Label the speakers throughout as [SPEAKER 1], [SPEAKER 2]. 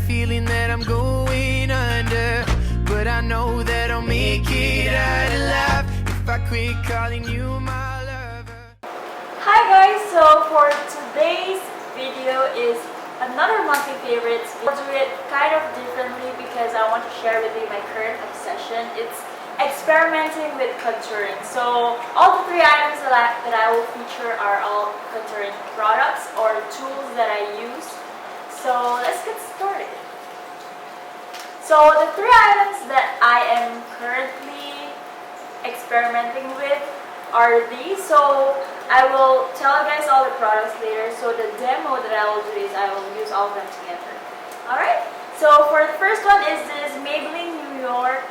[SPEAKER 1] feeling that I'm going under, but I know that I'll make it out alive if I quit calling you my lover.
[SPEAKER 2] Hi guys, so for today's video is another monthly favorites. I'll do it kind of differently because I want to share with you my current obsession. It's experimenting with contouring. So all the three items that I will feature are all contouring products or tools that I use. So let's get started. So the three items that I am currently experimenting with are these. So I will tell you guys all the products later. So the demo that I will do is I will use all of them together. Alright, so for the first one is this Maybelline New York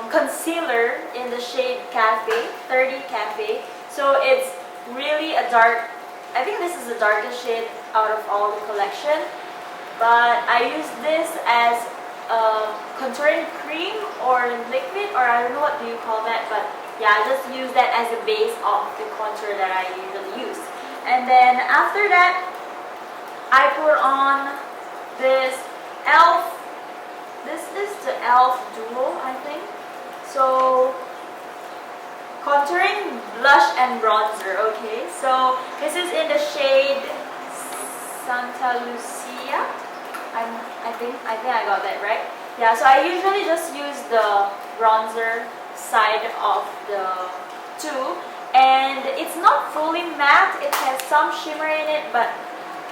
[SPEAKER 2] concealer in the shade Cafe, 30 Cafe. So it's really a dark, I think this is the darkest shade out of all the collection. But I use this as contouring cream or liquid, or I don't know what do you call that, but yeah, I just use that as a base of the contour that I usually use. And then after that, I put on this e.l.f. This is the e.l.f. Duo, I think. So contouring blush and bronzer. Okay, so this is in the shade Santa Lucia. I think I got that right. Yeah, so I usually just use the bronzer side of the two, and it's not fully matte. It has some shimmer in it, but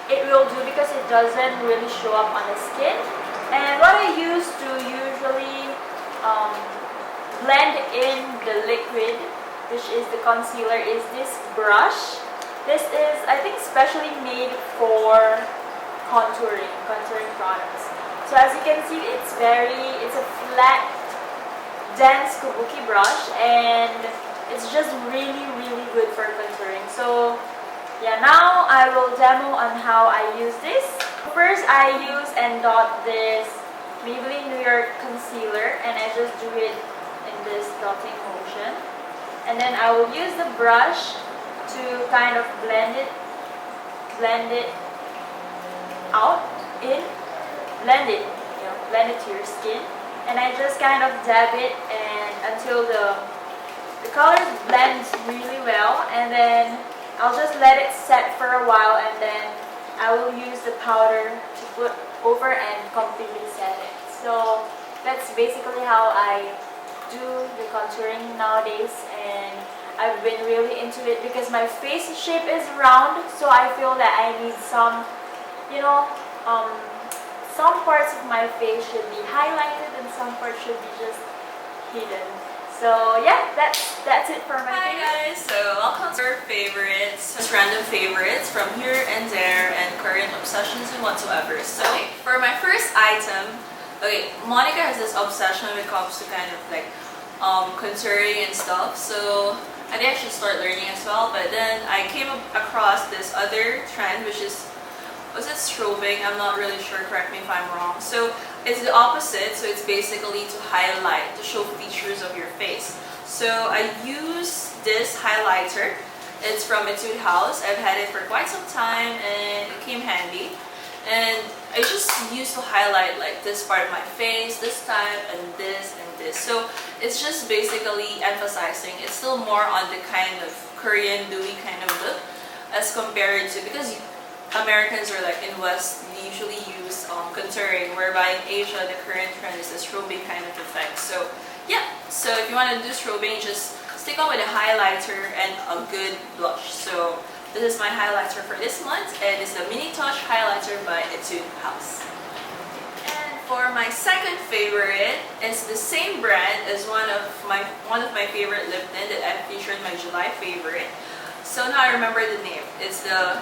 [SPEAKER 2] it will do because it doesn't really show up on the skin. And what I use to usually blend in the liquid, which is the concealer, is this brush. This is, I think, specially made for contouring products. So as you can see, it's a flat, dense kabuki brush, and it's just really good for contouring. So yeah, now I will demo on how I use this. First, I use and dot this Maybelline New York concealer, and I just do it in this dotting motion. And then I will use the brush to kind of blend it out blend it to your skin. And I just kind of dab it and until the colors blend really well, and then I'll just let it set for a while, and then I will use the powder to put over and completely set it. So that's basically how I do the contouring nowadays, and I've been really into it because my face shape is round, so I feel that I need some, some parts of my face should be highlighted and some parts should be just hidden. So yeah, that's it for my
[SPEAKER 3] Hi guys, so welcome to our favorites, just random favorites from here and there and current obsessions and whatsoever. So for my first item, Monica has this obsession when it comes to kind of like contouring and stuff. So I think I should start learning as well. But then I came across this other trend, which is, was it Strobing? I'm not really sure, correct me if I'm wrong. So it's the opposite, so it's basically to highlight, to show features of your face. So I use this highlighter. It's from Etude House. I've had it for quite some time and it came handy. And I just used to highlight like this part of my face, this time, and this and this. So it's just basically emphasizing, it's still more on the kind of Korean dewy kind of look as compared to, because Americans are like in West, they usually use contouring, whereby in Asia the current trend is the strobing kind of effect. So yeah, so if you want to do strobing, just stick on with a highlighter and a good blush. So this is my highlighter for this month, and it's the Mini Touch Highlighter by Etude House. And for my second favorite, it's the same brand as one of my favorite lip tint that I featured in my July favorite. So now I remember the name. It's the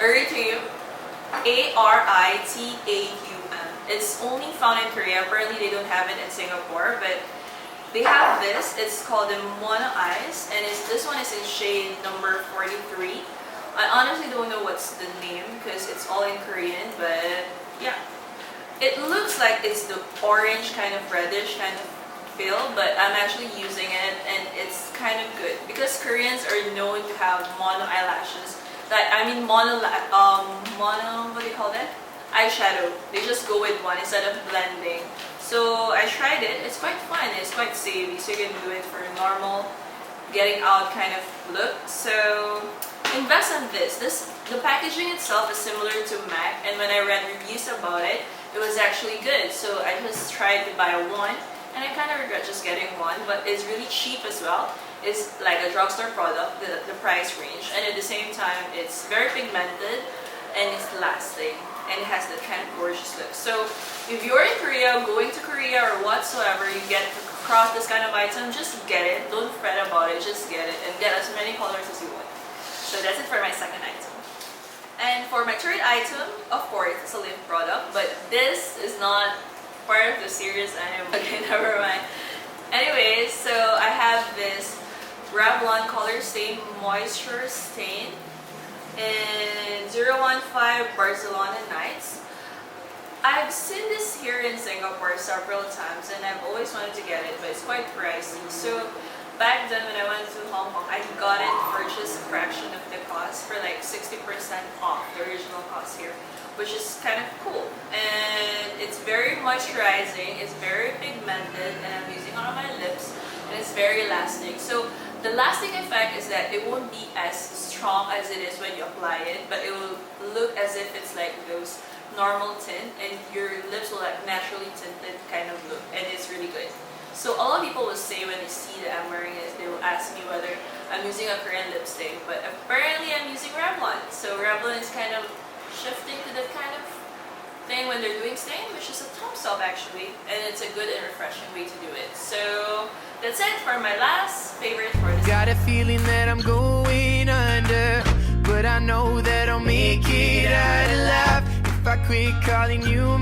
[SPEAKER 3] Aritaum, Aritaum. It's only found in Korea. Apparently they don't have it in Singapore, but they have this. It's called the Mono Eyes, and this one is in shade number 43. I honestly don't know what's the name because it's all in Korean, but yeah. It looks like it's the orange kind of reddish kind of feel, but I'm actually using it and it's kind of good because Koreans are known to have mono eyelashes. Like, I mean mono, what do you call that? eyeshadow. They just go with one instead of blending. So I tried it. It's quite fun. It's quite savvy. So you can do it for a normal getting out kind of look. So invest in this. The packaging itself is similar to MAC, and when I read reviews about it, it was actually good. So I just tried to buy one, and I kind of regret just getting one, but it's really cheap as well. It's like a drugstore product, the price range, and at the same time, it's very pigmented and it's lasting, and it has that kind of gorgeous look. So if you're in Korea, going to Korea or whatsoever, you get across this kind of item, just get it. Don't fret about it, just get it and get as many colors as you want. So that's it for my second item. And for my third item, of course, it's a lip product, but this is not part of the series anymore. Okay, never mind. Anyways, so I have this Revlon Color Stain Moisture Stain in 015 Barcelona Nights. I've seen this here in Singapore several times and I've always wanted to get it, but it's quite pricey. So back then when I went to Hong Kong, I got it for just a fraction of the cost, for like 60% off the original cost here, which is kind of cool. And it's very moisturizing, it's very pigmented, and I'm using it on my lips, and it's very lasting. So the lasting effect is that it won't be as strong as it is when you apply it, but it will look as if it's like those normal tint, and your lips will like naturally tinted kind of look, and it's really good. So a lot of people will say when they see that I'm wearing it, they will ask me whether I'm using a Korean lipstick, but apparently I'm using Revlon. So Revlon is kind of shifting to that kind of thing when they're doing stain, which is a thumbs up actually, and it's a good and refreshing way to do it. So that's it for my last favorite for this.
[SPEAKER 1] Got a feeling that I'm going under, but I know that I'll make it out alive if I quit calling you